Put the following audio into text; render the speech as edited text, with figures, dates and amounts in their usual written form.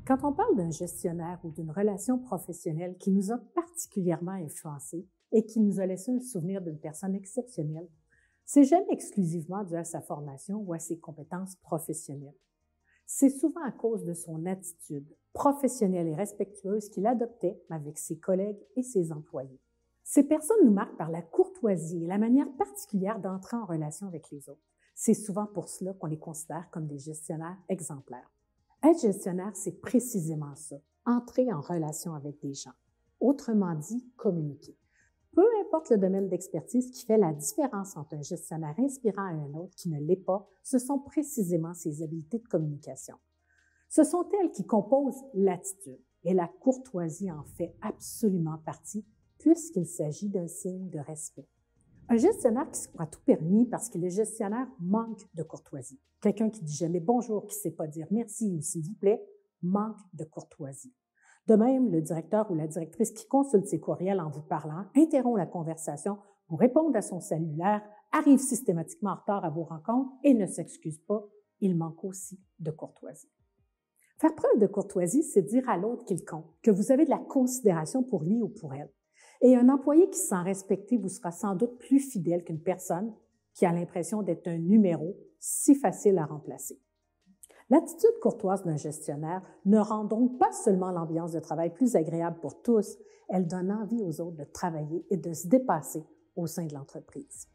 Quand on parle d'un gestionnaire ou d'une relation professionnelle qui nous a particulièrement influencés et qui nous a laissé un souvenir d'une personne exceptionnelle, c'est jamais exclusivement dû à sa formation ou à ses compétences professionnelles. C'est souvent à cause de son attitude professionnelle et respectueuse qu'il adoptait avec ses collègues et ses employés. Ces personnes nous marquent par la courtoisie et la manière particulière d'entrer en relation avec les autres. C'est souvent pour cela qu'on les considère comme des gestionnaires exemplaires. Être gestionnaire, c'est précisément ça, entrer en relation avec des gens. Autrement dit, communiquer. Peu importe le domaine d'expertise, qui fait la différence entre un gestionnaire inspirant et un autre qui ne l'est pas, ce sont précisément ses habiletés de communication. Ce sont elles qui composent l'attitude et la courtoisie en fait absolument partie puisqu'il s'agit d'un signe de respect. Un gestionnaire qui se croit tout permis parce que le gestionnaire manque de courtoisie. Quelqu'un qui dit jamais bonjour, qui ne sait pas dire merci ou s'il vous plaît, manque de courtoisie. De même, le directeur ou la directrice qui consulte ses courriels en vous parlant, interrompt la conversation pour répondre à son cellulaire, arrive systématiquement en retard à vos rencontres et ne s'excuse pas, il manque aussi de courtoisie. Faire preuve de courtoisie, c'est dire à l'autre qu'il compte, que vous avez de la considération pour lui ou pour elle. Et un employé qui se sent respecté vous sera sans doute plus fidèle qu'une personne qui a l'impression d'être un numéro si facile à remplacer. L'attitude courtoise d'un gestionnaire ne rend donc pas seulement l'ambiance de travail plus agréable pour tous, elle donne envie aux autres de travailler et de se dépasser au sein de l'entreprise.